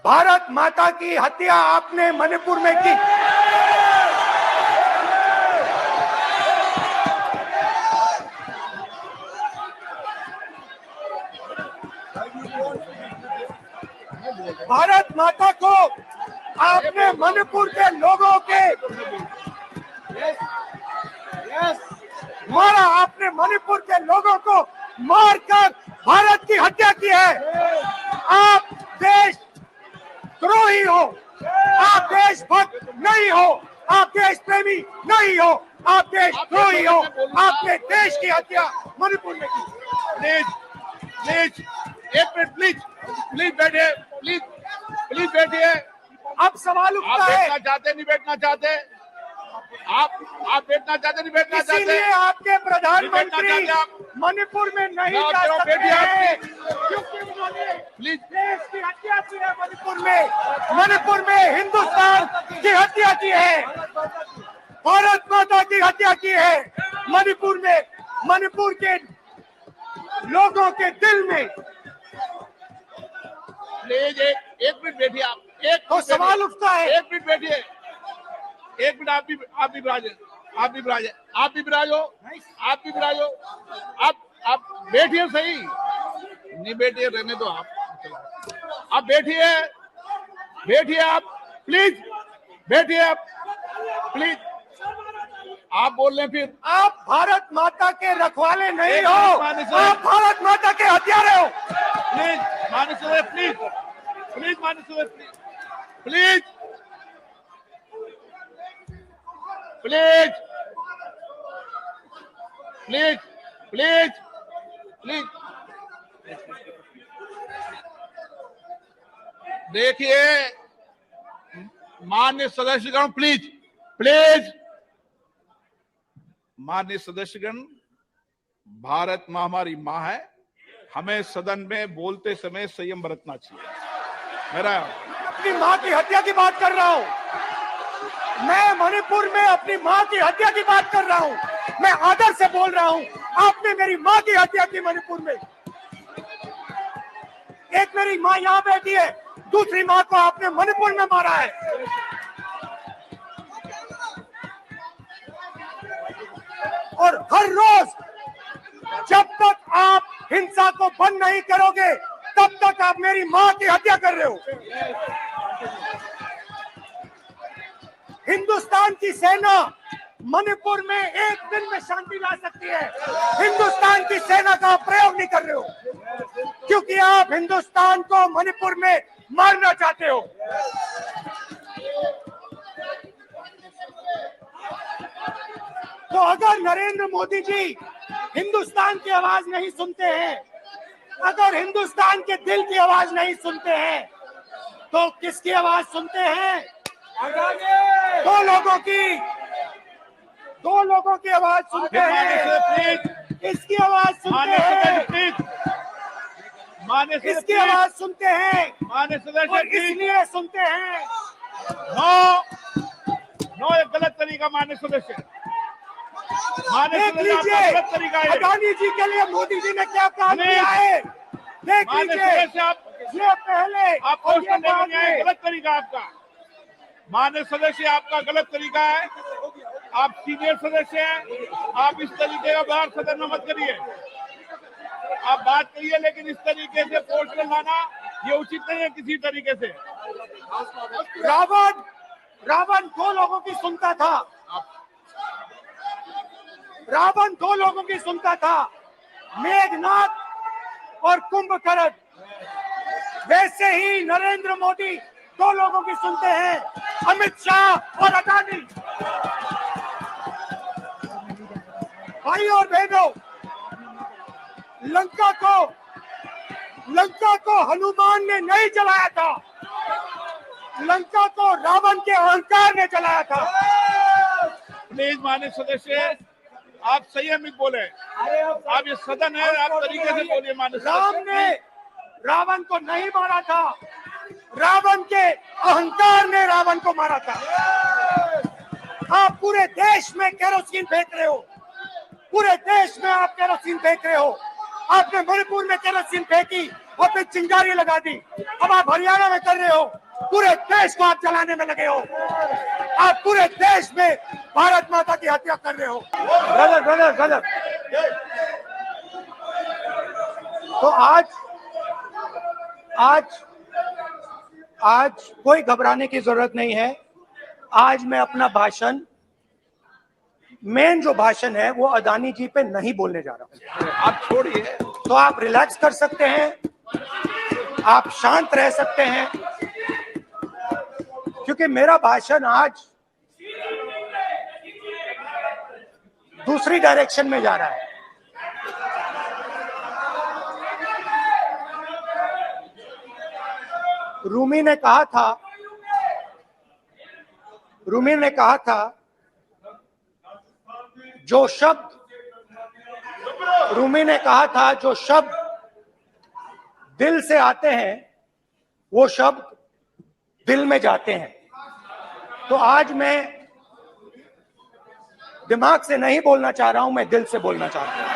भारत माता की हत्या आपने मणिपुर में की। भारत माता को आपने मणिपुर के लोगों के मारा, आपने मणिपुर के लोगों को मारकर भारत की हत्या की है। आप देश द्रोही हो, आप देशभक्त नहीं हो, आप देश प्रेमी नहीं हो, आप देशद्रोही हो। आपने देश की हत्या मणिपुर में की। प्लीज प्लीज एक मिनट, प्लीज बैठिए, प्लीज बैठिए। अब सवाल उठता है, बैठना चाहते नहीं बैठना चाहते, आप बैठना चाहते नहीं बैठना चाहते, इसीलिए आपके प्रधानमंत्री मणिपुर में नहीं जा सकते हैं क्योंकि उन्होंने देश की हत्या की है। मणिपुर में हिंदुस्तान की हत्या की है, भारत माता की हत्या की है। मणिपुर में, मणिपुर के लोगों के दिल में। प्लीज एक मिनट बैठिए आप, एक तो सवाल उठता है, एक मिनट बैठिए, एक मिनट। आप भी विराजो, आप बैठिए, सही नहीं बैठिए, रहने दो आप बैठिए आप प्लीज बैठिए आप प्लीज। आप बोल रहे हैं फिर आप भारत माता के रखवाले नहीं हो, आप भारत माता के हत्यारे हो। प्लीज माननीय प्लीज माननीय please please please please please देखिए माननीय सदस्यगण, प्लीज माननीय सदस्यगण, भारत माँ हमारी माँ है, हमें सदन में बोलते समय संयम बरतना चाहिए। मेरा अपनी माँ की हत्या की बात कर रहा हूँ, मैं मणिपुर में अपनी माँ की हत्या की बात कर रहा हूँ, मैं आदर से बोल रहा हूँ। आपने मेरी माँ की हत्या की मणिपुर में। एक मेरी माँ यहाँ बैठी है, दूसरी माँ को आपने मणिपुर में मारा है। और हर रोज जब तक आप हिंसा को बंद नहीं करोगे तब तक आप मेरी माँ की हत्या कर रहे हो। हिंदुस्तान की सेना मणिपुर में एक दिन में शांति ला सकती है, हिंदुस्तान की सेना का प्रयोग नहीं कर रहे हो क्योंकि आप हिंदुस्तान को मणिपुर में मारना चाहते हो। तो अगर नरेंद्र मोदी जी हिंदुस्तान की आवाज नहीं सुनते हैं, अगर हिंदुस्तान के दिल की आवाज नहीं सुनते हैं, तो किसकी आवाज सुनते हैं? दो लोगों की आवाज सुनते हैं, इसकी आवाज सुनते हैं, इसकी आवाज सुनते हैं, और इसलिए सुनते हैं। नो ये गलत तरीका माननीय सदस्य, देख लीजिए अडानी जी के लिए मोदी जी ने क्या काम किया है, देख लीजिए। ये पहले गलत तरीका आपका माननीय सदस्य, आपका गलत तरीका है। आप सीनियर सदस्य हैं, आप इस तरीके का बाहर सदन में मत करिए। आप बात करिए लेकिन इस तरीके से पोस्टर लाना ये उचित नहीं है किसी तरीके से। रावण दो लोगों की सुनता था, रावण दो लोगों की सुनता था, मेघनाथ और कुंभकर्ण। वैसे ही नरेंद्र मोदी दो लोगों की सुनते हैं, अमित शाह और अडानी। भाई और बहनों, लंका को हनुमान ने नहीं जलाया था, लंका को रावण के अहंकार ने जलाया था। प्लीज माननीय सदस्य, आप संयमित बोले, आप ये सदन है, आप तरीके से बोलिए। माननीय राम ने रावण को नहीं मारा था, रावण के अहंकार ने रावण को मारा था। आप पूरे देश में केरोसिन फेंक रहे हो, पूरे देश में आप केरोसिन फेंक रहे हो। आपने मणिपुर में केरोसिन फेंकी, और फिर चिंगारी लगा दी। अब आप हरियाणा में कर रहे हो, पूरे देश को आप जलाने में लगे हो। आप पूरे देश में भारत माता की हत्या कर रहे हो। गलत गलत गलत। तो आज कोई घबराने की जरूरत नहीं है। आज मैं अपना भाषण, मेन जो भाषण है वो अदानी जी पे नहीं बोलने जा रहा हूं। आप छोड़िए, तो आप रिलैक्स कर सकते हैं, आप शांत रह सकते हैं, क्योंकि मेरा भाषण आज दूसरी डायरेक्शन में जा रहा है। रूमी ने कहा था जो शब्द दिल से आते हैं वो शब्द दिल में जाते हैं। तो आज मैं दिमाग से नहीं बोलना चाह रहा हूं, मैं दिल से बोलना चाह रहा हूं।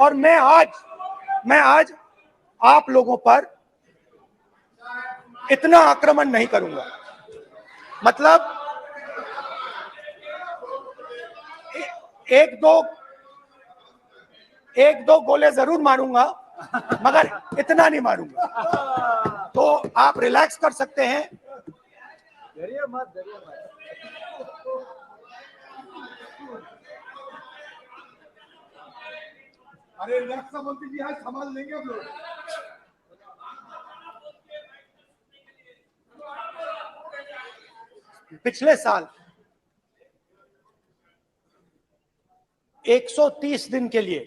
और मैं आज आप लोगों पर इतना आक्रमण नहीं करूंगा। मतलब एक दो गोले जरूर मारूंगा, मगर इतना नहीं मारूंगा। तो आप रिलैक्स कर सकते हैं। डरिए मत। अरे रक्षा मंत्री जी आज संभाल लेंगे हम लोग। पिछले साल 130 दिन के लिए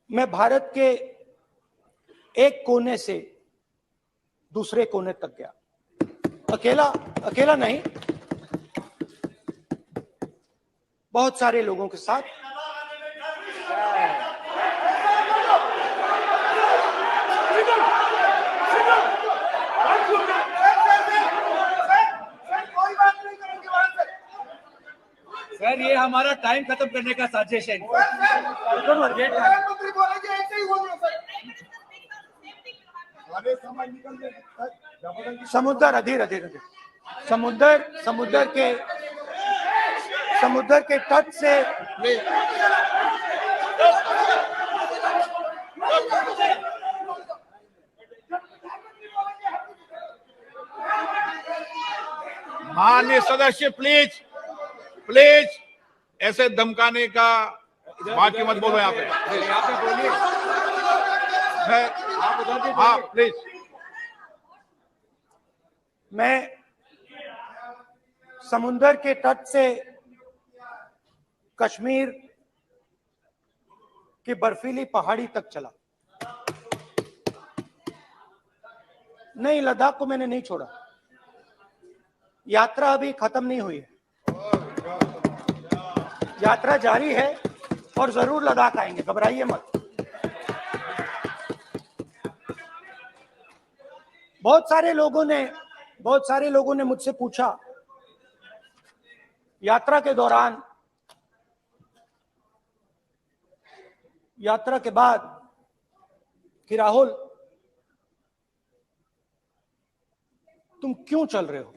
मैं भारत के एक कोने से दूसरे कोने तक गया, अकेला नहीं, बहुत सारे लोगों के साथ। सर ये हमारा टाइम खत्म करने का साजिश है। समुद्र अधीर समुद्र के तट से माननीय सदस्य प्लीज ऐसे धमकाने का बाकी मत बोलो। यहाँ पे बोलिए, हाँ प्लीज। मैं समुद्र के तट से कश्मीर की बर्फीली पहाड़ी तक चला। नहीं, लद्दाख को मैंने नहीं छोड़ा। यात्रा अभी खत्म नहीं हुई है, यात्रा जारी है और जरूर लद्दाख आएंगे, घबराइए मत। बहुत सारे लोगों ने मुझसे पूछा यात्रा के बाद कि राहुल तुम क्यों चल रहे हो,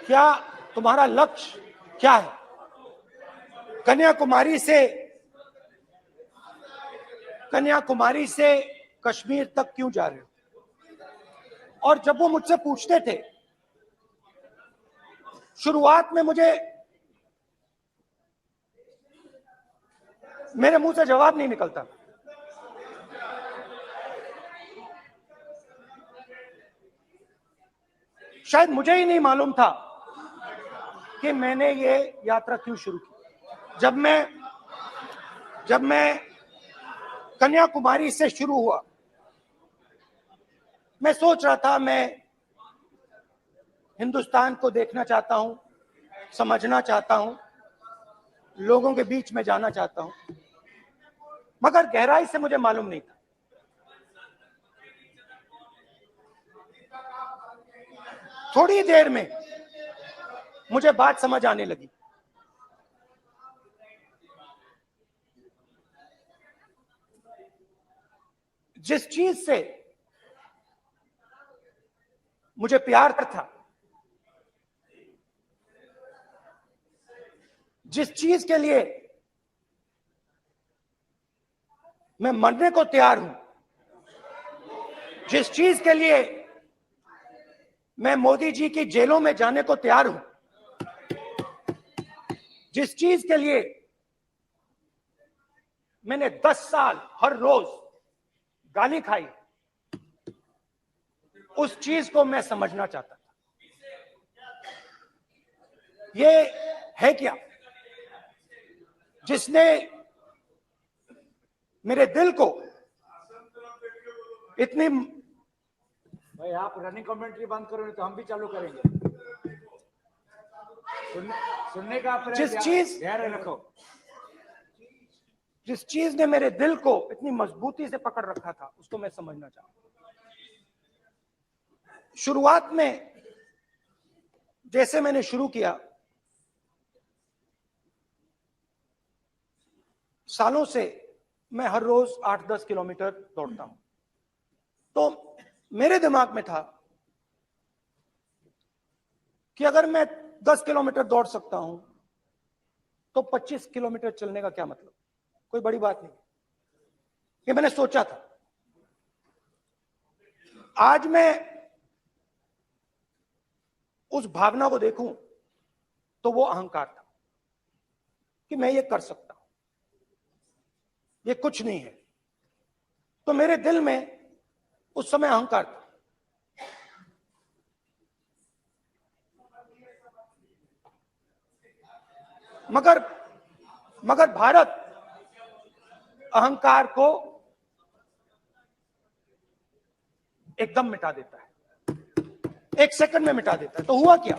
क्या तुम्हारा लक्ष्य क्या है, कन्याकुमारी से कश्मीर तक क्यों जा रहे हो। और जब वो मुझसे पूछते थे, शुरुआत में मेरे मुंह से जवाब नहीं निकलता। शायद मुझे ही नहीं मालूम था कि मैंने ये यात्रा क्यों शुरू की। जब मैं कन्याकुमारी से शुरू हुआ, मैं सोच रहा था मैं हिंदुस्तान को देखना चाहता हूं, समझना चाहता हूं, लोगों के बीच में जाना चाहता हूं, मगर गहराई से मुझे मालूम नहीं था थोड़ी देर में मुझे बात समझ आने लगी। जिस चीज से मुझे प्यार था, जिस चीज के लिए मैं मरने को तैयार हूं, जिस चीज के लिए मैं मोदी जी की जेलों में जाने को तैयार हूं, जिस चीज के लिए मैंने 10 साल हर रोज गाली खाई, उस चीज को मैं समझना चाहता था। ये है क्या जिसने मेरे दिल को इतनी। भाई आप रनिंग कमेंट्री बंद करो, नहीं तो हम भी चालू करेंगे। सुनने का अपना जिस चीज धैर्य रखो। जिस चीज ने मेरे दिल को इतनी मजबूती से पकड़ रखा था, उसको मैं समझना चाहता हूं। शुरुआत में जैसे मैंने शुरू किया, सालों से मैं हर रोज 8-10 किलोमीटर दौड़ता हूं, तो मेरे दिमाग में था कि अगर मैं 10 किलोमीटर दौड़ सकता हूं तो 25 किलोमीटर चलने का क्या मतलब, कोई बड़ी बात नहीं। ये मैंने सोचा था। आज मैं उस भावना को देखूं तो वो अहंकार था कि मैं ये कर सकता हूं, ये कुछ नहीं है। तो मेरे दिल में उस समय अहंकार था। मगर भारत अहंकार को एकदम मिटा देता है, 1 सेकंड में मिटा देता है। तो हुआ क्या,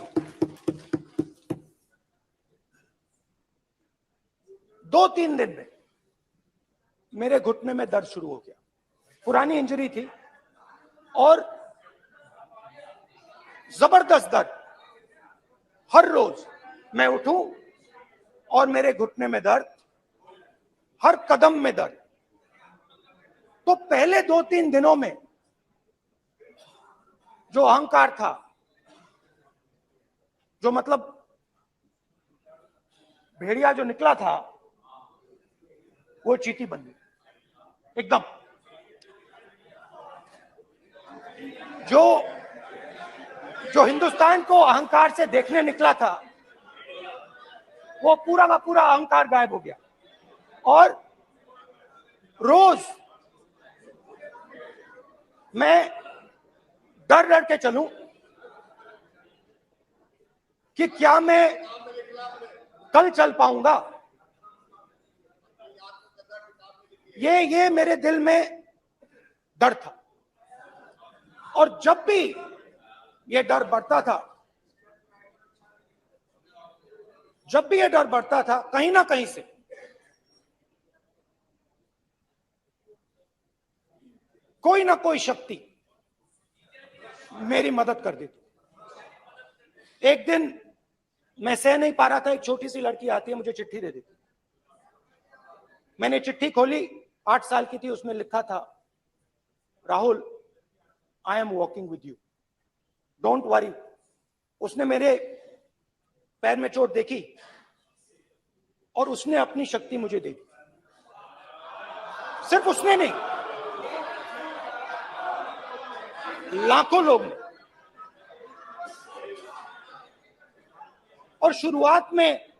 2-3 दिन में मेरे घुटने में दर्द शुरू हो गया। पुरानी इंजरी थी और जबरदस्त दर्द। हर रोज मैं उठूं और मेरे घुटने में दर्द, हर कदम में दर्द। तो पहले 2-3 दिनों में जो अहंकार था, जो मतलब भेड़िया जो निकला था, वो चींटी बन गई एकदम। जो हिंदुस्तान को अहंकार से देखने निकला था, वो पूरा का पूरा अहंकार गायब हो गया। और रोज मैं डर के चलूं कि क्या मैं कल चल पाऊंगा। ये मेरे दिल में डर था। और जब भी ये डर बढ़ता था, कहीं ना कहीं से कोई ना कोई शक्ति मेरी मदद कर देती। एक दिन मैं सह नहीं पा रहा था, एक छोटी सी लड़की आती है, मुझे चिट्ठी दे देती। मैंने चिट्ठी खोली, 8 साल की थी, उसमें लिखा था, Rahul, I am walking with you, don't worry. उसने मेरे पैर में चोट देखी और उसने अपनी शक्ति मुझे दे दी। सिर्फ उसने नहीं, लाखों लोग ने। और शुरुआत में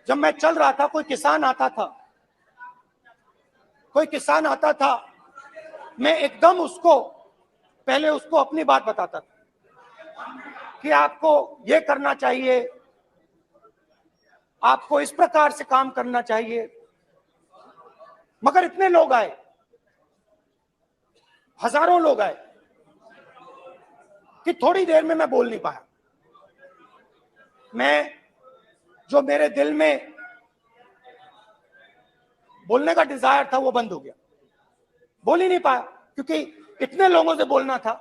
जब मैं चल रहा था, कोई किसान आता था, मैं एकदम पहले उसको अपनी बात बताता था कि आपको ये करना चाहिए, आपको इस प्रकार से काम करना चाहिए। मगर इतने लोग आए, हजारों लोग आए, कि थोड़ी देर में मैं बोल नहीं पाया। जो मेरे दिल में बोलने का डिजायर था, वो बंद हो गया। बोल ही नहीं पाया, क्योंकि इतने लोगों से बोलना था।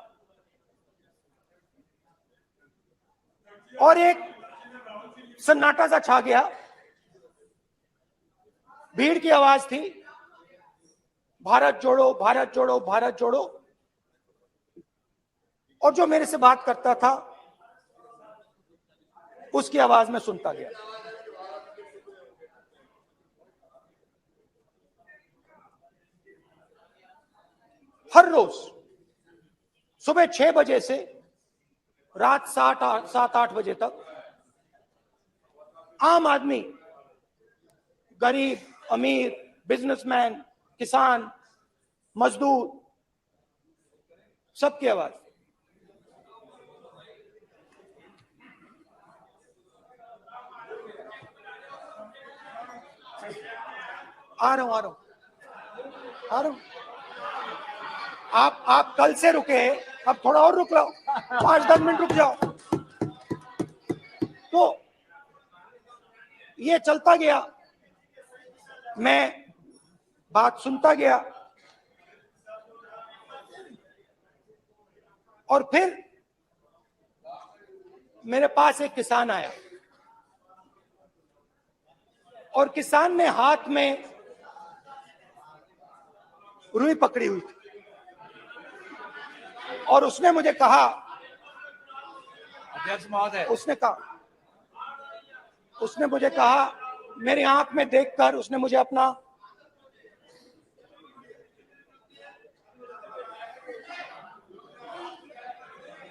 और एक सन्नाटा सा छा गया, भीड़ की आवाज थी, भारत जोड़ो भारत जोड़ो भारत जोड़ो। और जो मेरे से बात करता था उसकी आवाज में सुनता गया। हर रोज सुबह 6 बजे से रात 7-8 बजे तक आम आदमी, गरीब, अमीर, बिजनेसमैन, किसान, मजदूर, सबकी आवाज। आ रहा हूं आप कल से रुके, अब थोड़ा और रुक लो, 5-10 मिनट रुक जाओ। तो ये चलता गया, मैं बात सुनता गया, और फिर मेरे पास एक किसान आया, और किसान ने हाथ में रुई पकड़ी हुई थी, और उसने मुझे कहा, अध्यक्ष महोदय, उसने मुझे कहा, मेरी आंख में देखकर उसने मुझे अपना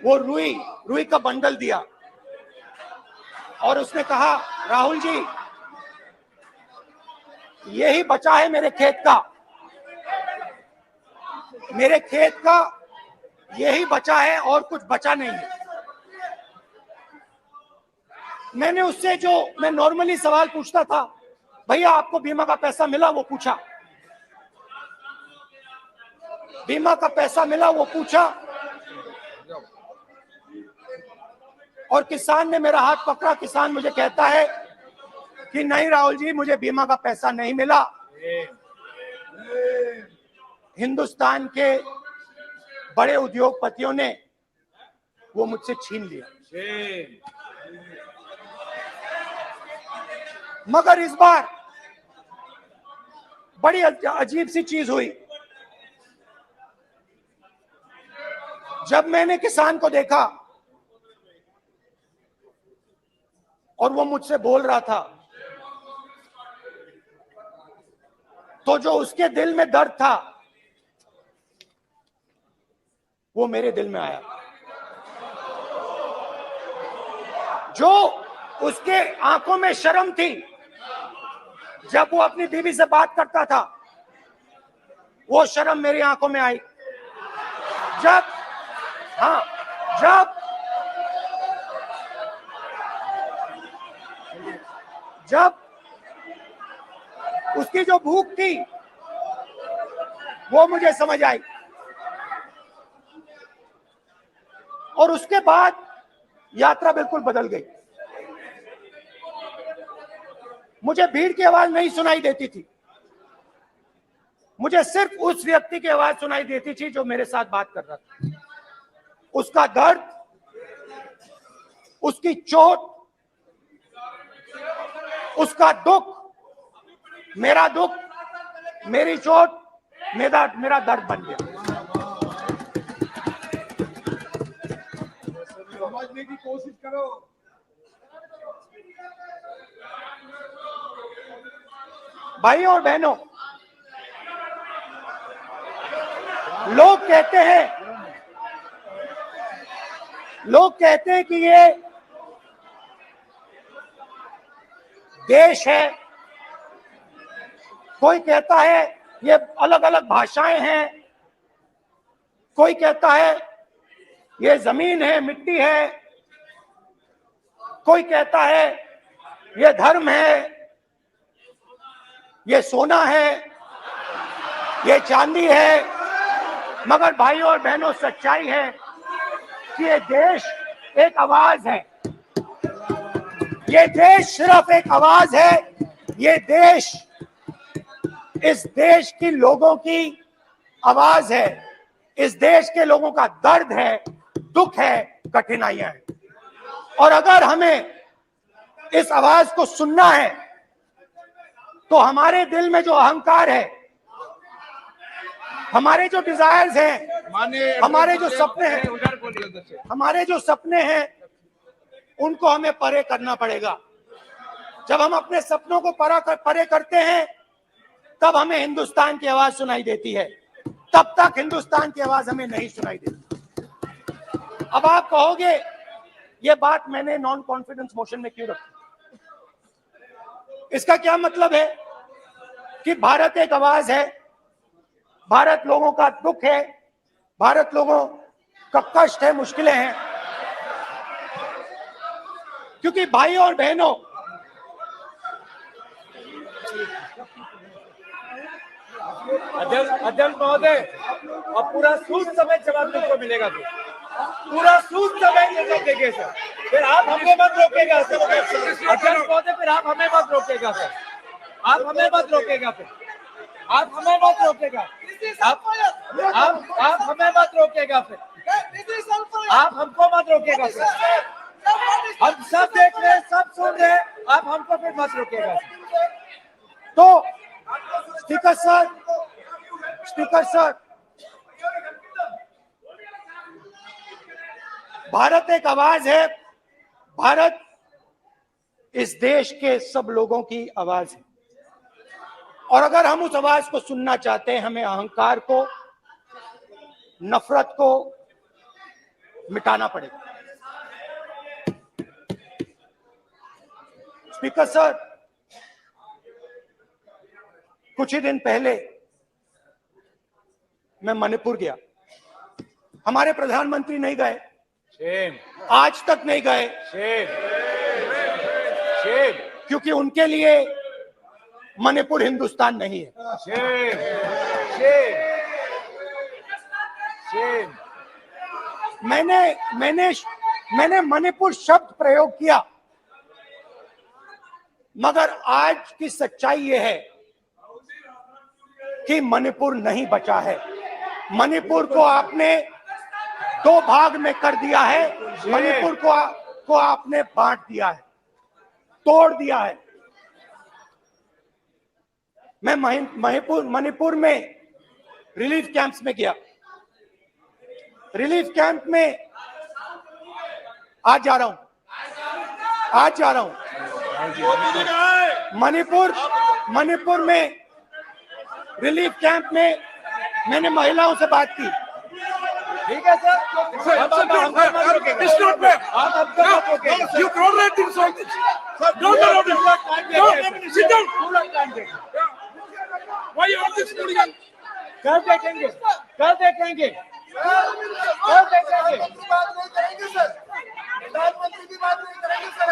वो रुई का बंडल दिया, और उसने कहा, राहुल जी, यही बचा है मेरे खेत का यही बचा है, और कुछ बचा नहीं है। मैंने उससे, जो मैं नॉर्मली सवाल पूछता था, भैया आपको बीमा का पैसा मिला, वो पूछा, बीमा का पैसा मिला, वो पूछा, और किसान ने मेरा हाथ पकड़ा। किसान मुझे कहता है कि नहीं राहुल जी, मुझे बीमा का पैसा नहीं मिला, हिंदुस्तान के बड़े उद्योगपतियों ने वो मुझसे छीन लिया। मगर इस बार बड़ी अजीब सी चीज हुई। जब मैंने किसान को देखा और वो मुझसे बोल रहा था, तो जो उसके दिल में दर्द था वो मेरे दिल में आया। जो उसके आंखों में शर्म थी जब वो अपनी बीवी से बात करता था, वो शर्म मेरी आंखों में आई। जब उसकी जो भूख थी वो मुझे समझ आई। और उसके बाद यात्रा बिल्कुल बदल गई। मुझे भीड़ की आवाज नहीं सुनाई देती थी, मुझे सिर्फ उस व्यक्ति की आवाज सुनाई देती थी जो मेरे साथ बात कर रहा था। उसका दर्द, उसकी चोट, उसका दुख, मेरा दुख, मेरी चोट, मेरा दर्द बन गया। समझने की कोशिश करो। भाई और बहनों, लोग कहते हैं कि ये देश है, कोई कहता है ये अलग अलग भाषाएं हैं, कोई कहता है ये जमीन है, मिट्टी है, कोई कहता है ये धर्म है, ये सोना है, ये चांदी है। मगर भाइयों और बहनों, सच्चाई है कि ये देश एक आवाज है। ये देश सिर्फ एक आवाज है। ये देश, इस देश की लोगों की आवाज है। इस देश के लोगों का दर्द है, दुख है, कठिनाइयां हैं। और अगर हमें इस आवाज को सुनना है तो हमारे दिल में जो अहंकार है, हमारे जो डिजायर्स हैं, हमारे जो सपने हैं, उनको हमें परे करना पड़ेगा। जब हम अपने सपनों को परे करते हैं तब हमें हिंदुस्तान की आवाज सुनाई देती है, तब तक हिंदुस्तान की आवाज हमें नहीं सुनाई देती। अब आप कहोगे ये बात मैंने नॉन कॉन्फिडेंस मोशन में क्यों रखी? इसका क्या मतलब है कि भारत एक आवाज है, भारत लोगों का दुख है, भारत लोगों का कष्ट है, मुश्किलें हैं। क्योंकि भाइयों और बहनों, अध्यक्ष महोदय, अब पूरा सूद समेत जवाब तुमको मिलेगा, तो पूरा सूद समेत जवाब देंगे सर। फिर आप हमें मत रोकेगा सर। अध्यक्ष महोदय, फिर आप हमें मत रोकेगा सर। आप हमें मत रोकेगा, फिर आप हमें मत रोकेगा। आप हमें मत रोकेगा, फिर आप हमको मत रोकेगा सर। हम सब देख रहे हैं, सब सुन रहे हैं, आप हमको फिर मत रोकेगा। तो स्पीकर सर, भारत एक आवाज है, भारत इस देश के सब लोगों की आवाज है। और अगर हम उस आवाज को सुनना चाहते हैं, हमें अहंकार को, नफरत को मिटाना पड़ेगा। स्पीकर सर, कुछ ही दिन पहले मैं मणिपुर गया। हमारे प्रधानमंत्री नहीं गए, आज तक नहीं गए, क्योंकि उनके लिए मणिपुर हिंदुस्तान नहीं है। मैंने मणिपुर शब्द प्रयोग किया, मगर आज की सच्चाई यह है कि मणिपुर नहीं बचा है। मणिपुर को आपने दो भाग में कर दिया है, मणिपुर को आपने बांट दिया है, तोड़ दिया है। मैं मणिपुर में रिलीफ कैंप्स में गया। रिलीफ कैंप में आज जा रहा हूं। मणिपुर में रिलीफ कैंप में मैंने महिलाओं से बात की। ठीक है सर, कल देखेंगे। प्रधानमंत्री की बात नहीं करेंगे सर।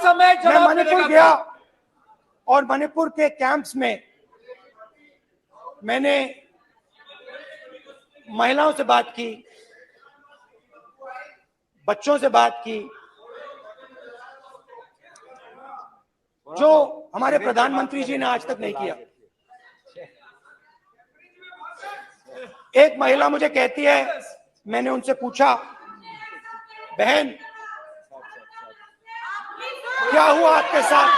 समय मैं मणिपुर गया और मणिपुर के कैंप्स में मैंने महिलाओं से बात की, बच्चों से बात की, जो हमारे प्रधानमंत्री जी ने आज तक नहीं किया। एक महिला मुझे कहती है, मैंने उनसे पूछा, बहन क्या हुआ आपके साथ?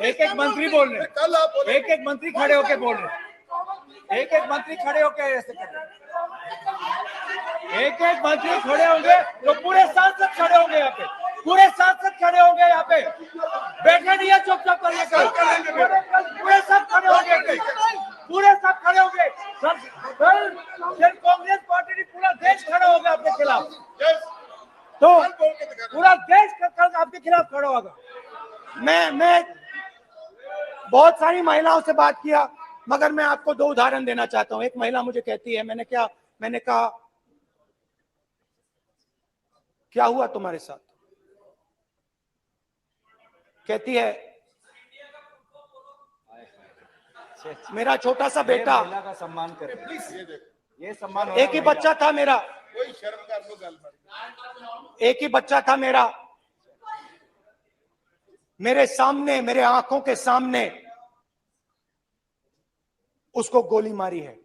एक मंत्री बोल रहे, एक मंत्री खड़े होके बोल रहे, एक मंत्री खड़े होके ऐसे कर रहे, एक मंत्री खड़े होंगे तो पूरे सांसद खड़े होंगे यहाँ पे, पूरे सांसद खड़े होंगे यहाँ पे, बैठे नहीं है चुपचाप करिए, पूरे सब खड़े होंगे, पूरे सब खड़े होंगे। कांग्रेस पार्टी पूरा देश खड़ा होगा आपके खिलाफ, तो पूरा देश कल आपके खिलाफ खड़ा होगा। मैं बहुत सारी महिलाओं से बात किया, मगर मैं आपको दो उदाहरण देना चाहता हूं। एक महिला मुझे कहती है, मैंने कहा क्या हुआ तुम्हारे साथ? कहती है, मेरा छोटा सा बेटा, का सम्मान करें, ये सम्मान, एक ही बच्चा था मेरा, एक ही बच्चा था मेरा, मेरे सामने, मेरे आंखों के सामने उसको गोली मारी है।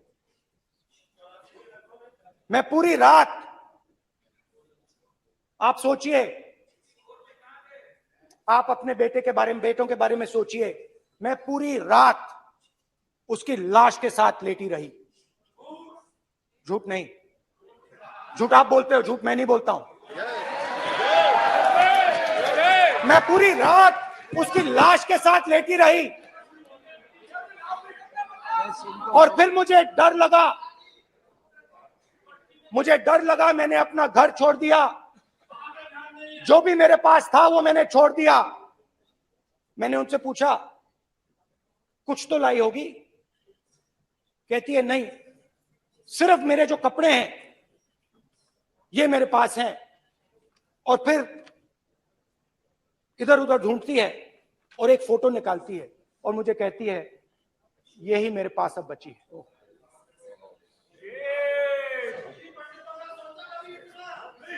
मैं पूरी रात, आप सोचिए, आप अपने बेटे के बारे में, बेटों के बारे में सोचिए, मैं पूरी रात उसकी लाश के साथ लेटी रही। झूठ नहीं, झूठ आप बोलते हो, झूठ मैं नहीं बोलता हूं। मैं पूरी रात उसकी लाश के साथ लेटी रही और फिर मुझे डर लगा, मैंने अपना घर छोड़ दिया, जो भी मेरे पास था वो मैंने छोड़ दिया। मैंने उनसे पूछा, कुछ तो लाई होगी? कहती है नहीं, सिर्फ मेरे जो कपड़े हैं ये मेरे पास हैं। और फिर इधर उधर ढूंढती है और एक फोटो निकालती है और मुझे कहती है, यही मेरे पास अब बची है।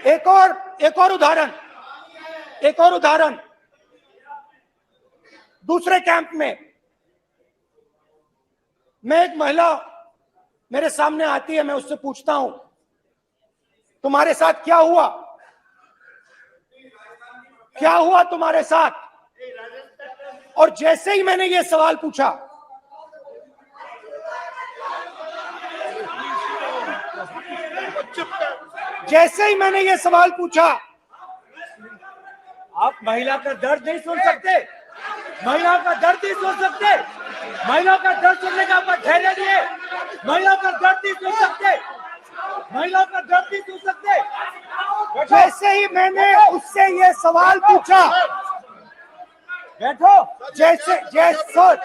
एक और उदाहरण, दूसरे कैंप में मैं, एक महिला मेरे सामने आती है, मैं उससे पूछता हूं, तुम्हारे साथ क्या हुआ? क्या हुआ तुम्हारे साथ? और जैसे ही मैंने ये सवाल पूछा, आप महिला का दर्द नहीं सुन सकते? महिला का दर्द नहीं सुन सकते? महिला का दर्द सुनने का आपका धैर्य नहीं है? महिला का दर्द नहीं सुन सकते? महिला का दर्द नहीं सुन सकते? जैसे ही मैंने उससे ये सवाल पूछा, बैठो। जैसे सर,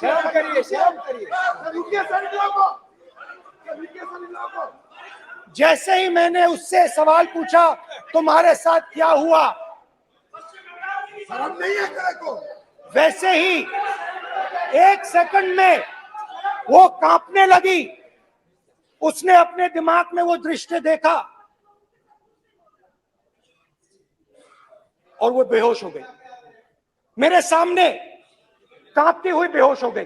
शर्म करिए। जैसे ही मैंने उससे सवाल पूछा, तुम्हारे साथ क्या हुआ, शर्म नहीं है तेरे को? वैसे ही 1 सेकंड में वो कांपने लगी। उसने अपने दिमाग में वो दृश्य देखा और वो बेहोश हो गई। मेरे सामने कांपती हुई बेहोश हो गई।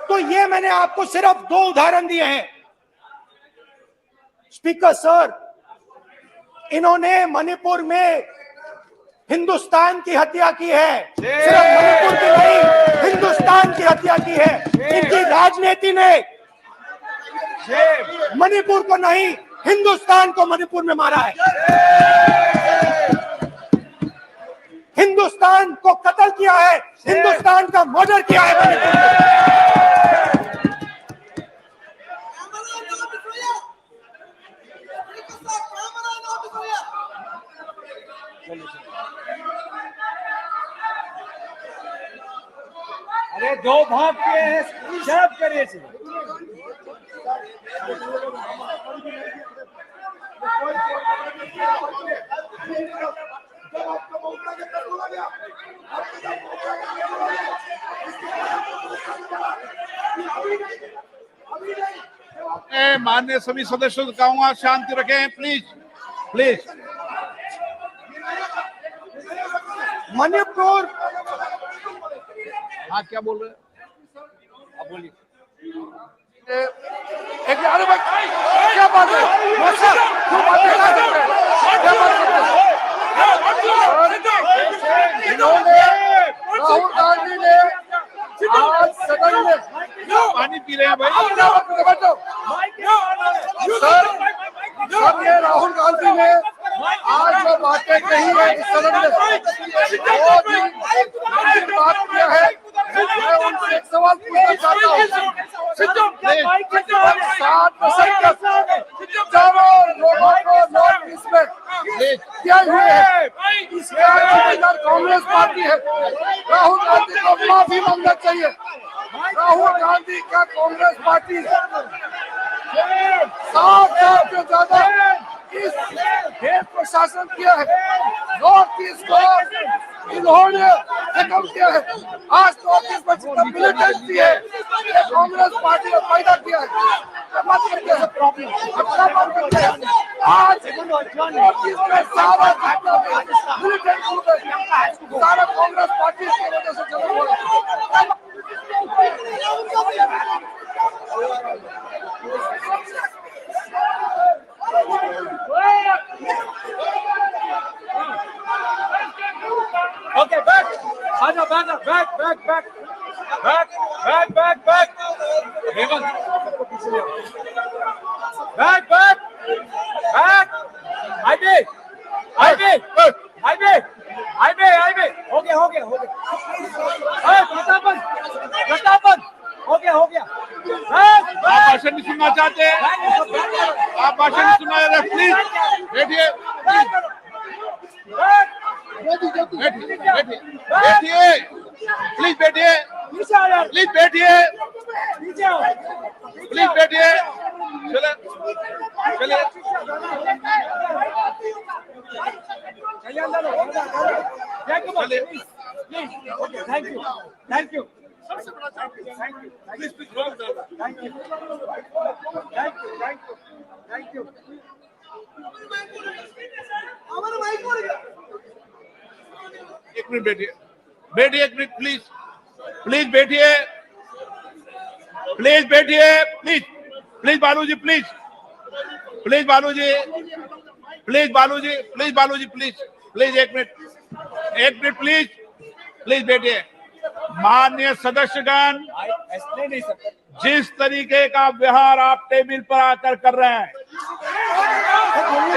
तो ये मैंने आपको सिर्फ 2 उदाहरण दिए हैं। स्पीकर सर, इन्होंने मणिपुर में हिंदुस्तान की हत्या की है। सिर्फ मणिपुर की नहीं, हिंदुस्तान की हत्या की है। इनकी राजनीति ने मणिपुर को नहीं, हिंदुस्तान को मणिपुर में मारा है। हिंदुस्तान को कत्ल किया है, हिंदुस्तान का मर्डर किया है मणिपुर में। अरे 2 भाग के हैं, शर्म करिए। माननीय सभी सदस्यों से कहूंगा, शांति रखें प्लीज। मणिपुर, हाँ क्या बोल रहे हैं? आप बोलिए। अरे भाई क्या बात है? इन्होंने, राहुल गांधी ने आज सदन में पानी पी रहे हैं भाई। सर, ये राहुल गांधी ने आज जो बातें कही है इस सदन में, बहुत ही गंभीर बात किया है। मैं उनसे एक सवाल पूछना चाहता हूँ। 7 दशक तक चारों लोगों को नॉर्थ ईस्ट में किया हुए है, इसका जिम्मेदार कांग्रेस पार्टी है। राहुल गांधी को माफी मांगना चाहिए। राहुल गांधी का कांग्रेस पार्टी 7 साल से ज्यादा इस देश को शासन किया है। नॉर्थ ईस्ट को इन्होंने खत्म किया है। आज नॉर्थ ईस्ट में जितना मिलिटेंसी है, कांग्रेस पार्टी ने पैदा किया है। मत करिए सब प्रॉब्लम, अपना मत करिए। आज इसमें सारा मिलिटेंट सारा कांग्रेस पार्टी की वजह से चला हुआ है। Okay, back. Aja, back, back. Hemant. Back. IB. हो गया. प्रतापन. हो गया. आप भाषण नहीं सुनना चाहते? आप भाषण नहीं सुनना चाहते? प्लीज बैठिए, प्लीज बैठिए, चले। Thank you. एक मिनट बैठिए एक मिनट प्लीज बैठिए प्लीज बालूजी एक मिनट प्लीज बैठिए। माननीय सदस्यगण, जिस तरीके का व्यवहार आप टेबल पर आकर कर रहे हैं,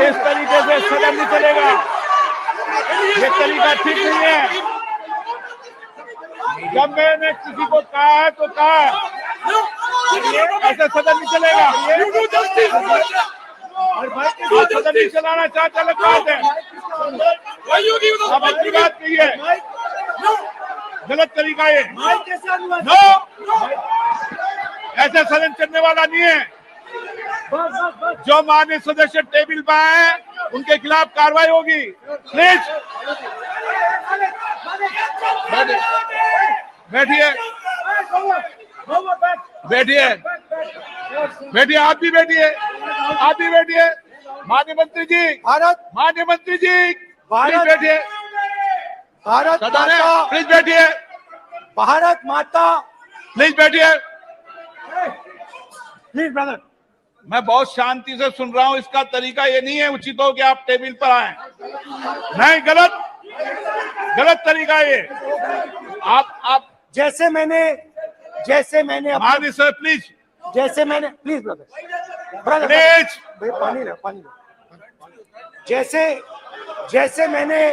इस तरीके से सदन नहीं चलेगा। ये तरीका ठीक नहीं है। जब मैंने किसी को कहा है तो कहा है, ऐसे सदन नहीं चलेगा। आप सदन नहीं चलाना चाहते, अलग बात है। अब अपनी बात कहिए, गलत तरीका है। नो, ऐसा सदन चलने वाला नहीं है। जो माननीय सदस्य टेबल पर आए उनके खिलाफ कार्रवाई होगी। प्लीज बैठिए, आप भी बैठिए। माननीय मंत्री जी प्लीज बैठिए। भारत माता, प्लीज बैठिए। भारत माता, प्लीज बैठिए। Please brother. मैं बहुत शांति से सुन रहा हूं। इसका तरीका ये नहीं है उचित हो कि आप टेबल पर आए। नहीं, गलत तरीका ये। आप जैसे मैंने माननीय sir please please brother please पानी लो। जैसे मैंने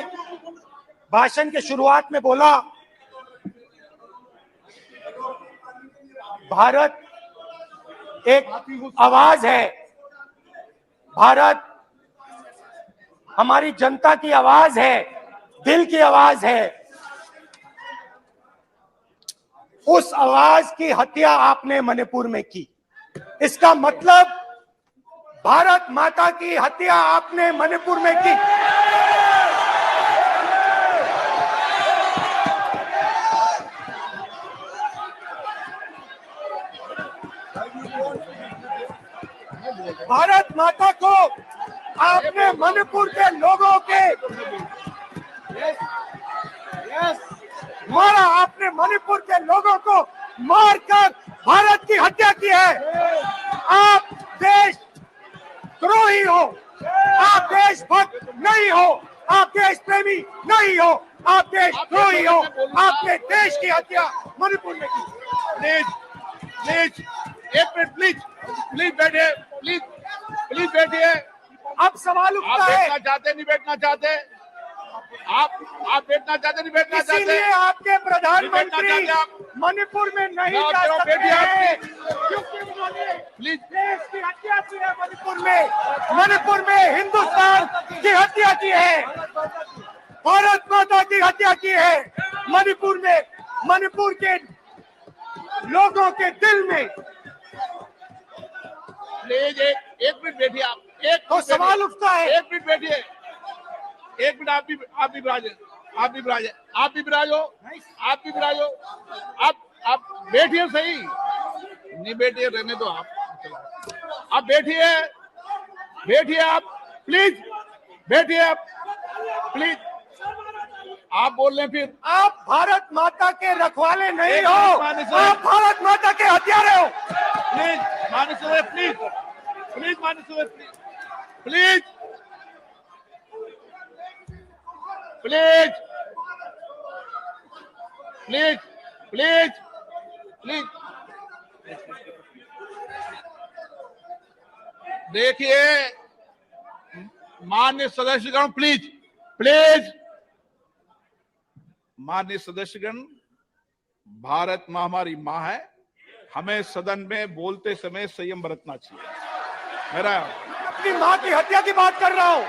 भाषण के शुरुआत में बोला, भारत एक आवाज है। भारत हमारी जनता की आवाज है, दिल की आवाज है। उस आवाज की हत्या आपने मणिपुर में की। इसका मतलब भारत माता की हत्या आपने मणिपुर में की। भारत माता को आपने मणिपुर के लोगों के मारा। आपने मणिपुर के लोगों को मारकर भारत की हत्या की है। आप देशद्रोही हो, आप देशभक्त नहीं हो, आप देश प्रेमी नहीं हो, आप देशद्रोही हो। आपने देश की हत्या मणिपुर में की। प्लीज एक मिनट प्लीज बैठिए। अब सवाल उठता है, बैठना चाहते नहीं बैठना चाहते? आप बैठना चाहते नहीं बैठना चाहते? इसीलिए आपके प्रधानमंत्री मणिपुर में नहीं जा सकते हैं, क्योंकि उन्होंने देश की हत्या की है। मणिपुर में हिंदुस्तान की हत्या की है, भारत माता की हत्या की है। मणिपुर में, मणिपुर के लोगों के दिल में। प्लीज एक मिनट बैठिए। आप तो सवाल उठता है, एक मिनट बैठिए। एक मिनट आप भी विराजो। आप बैठिए, सही नहीं बैठिए, रहने दो आप। आप बैठिए, बैठिए आप प्लीज, बैठिए आप प्लीज। आप बोल रहे हैं फिर आप भारत माता के रखवाले नहीं एक हो, मिनट माननीय सदस्य। आप भारत माता के हत्यारे हो। प्लीज माननीय सदस्य, प्लीज प्लीज माननीय सदस्य, please please please please please. देखिए माननीय सदस्यगण, प्लीज प्लीज। माननीय सदस्यगण, भारत माँ हमारी माँ है, हमें सदन में बोलते समय संयम बरतना चाहिए। मेरा अपनी माँ की हत्या की बात कर रहा हूँ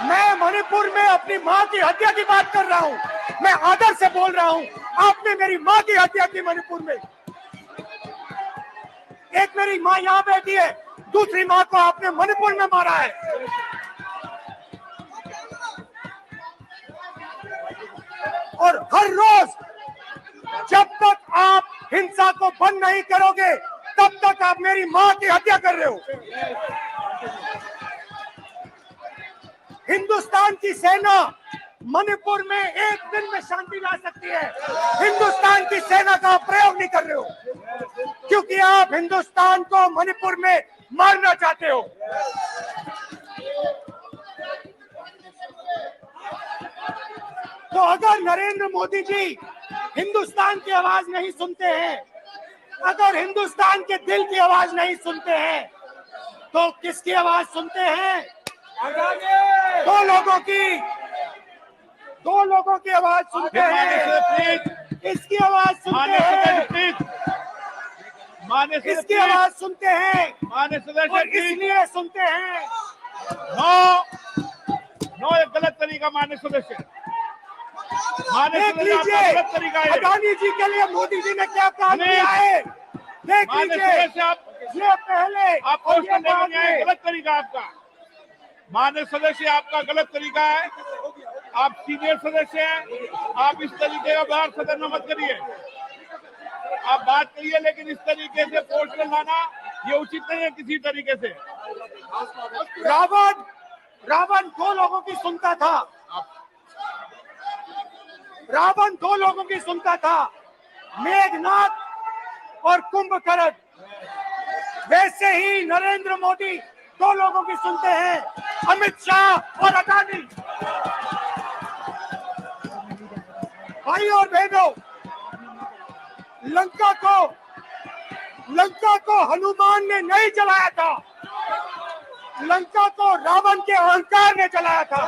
मैं, मणिपुर में अपनी माँ की हत्या की बात कर रहा हूँ मैं, आदर से बोल रहा हूँ। आपने मेरी माँ की हत्या की मणिपुर में। एक मेरी माँ यहाँ बैठी है, दूसरी माँ को आपने मणिपुर में मारा है। और हर रोज जब तक आप हिंसा को बंद नहीं करोगे तब तक आप मेरी माँ की हत्या कर रहे हो। हिंदुस्तान की सेना मणिपुर में एक दिन में शांति ला सकती है, हिंदुस्तान की सेना का आप प्रयोग नहीं कर रहे हो, क्योंकि आप हिंदुस्तान को मणिपुर में मारना चाहते हो। तो अगर नरेंद्र मोदी जी हिंदुस्तान की आवाज नहीं सुनते हैं, अगर हिंदुस्तान के दिल की आवाज नहीं सुनते हैं, तो किसकी आवाज सुनते हैं? दो लोगों की आवाज सुनते हैं। इसकी आवाज सुनते हैं, प्लीज माननीय सदस्य, इसकी आवाज सुनते हैं माननीय सदस्य और प्लीज। इसलिए सुनते हैं। नो नो, एक गलत तरीका माननीय सदस्य, माननीय देख सदस्य, आपका लीजिए गलत तरीका है। अडानी जी के लिए मोदी जी ने क्या काम किया है। देख माननीय लीजिए, सदस्य, आप ये पहले आप और क्वेश्चन ये बाद लेकर आए, में। गलत तरीका आपका। माननीय सदस्य, आपका गलत तरीका है। आप सीनियर सदस्य हैं, आप इस तरीके का बाहर सदन में मत करिए। आप बात करिए, लेकिन इस तरीके से पोस्टर लाना ये उचित नहीं है किसी तरीके से। रावण दो लोगों की सुनता था, रावण दो लोगों की सुनता था, मेघनाथ और कुंभकर्ण। वैसे ही नरेंद्र मोदी दो लोगों की सुनते हैं, अमित शाह और अडानी। भाई और बहनों, लंका को हनुमान ने नहीं जलाया था, लंका को रावण के अहंकार ने जलाया था।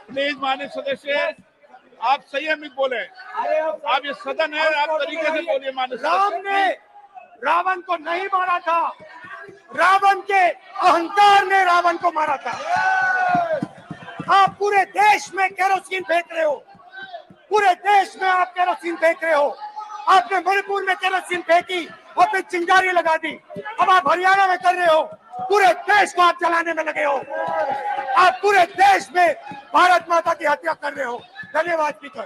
प्लीज माननीय सदस्य, आप संयमित बोले। आप ये सदन है, आप तरीके से बोलिए। माननीय राम सदस्य, ने रावण को नहीं मारा था, रावण के अहंकार ने रावण को मारा था। आप पूरे देश में केरोसिन फेंक रहे हो, पूरे देश में आप केरोसिन फेंक रहे हो। आपने मणिपुर में केरोसिन फेंकी और फिर चिंगारी लगा दी। अब आप हरियाणा में कर रहे हो, पूरे देश को आप जलाने में लगे हो। आप पूरे देश में भारत माता की हत्या कर रहे हो। धन्यवाद स्पीकर।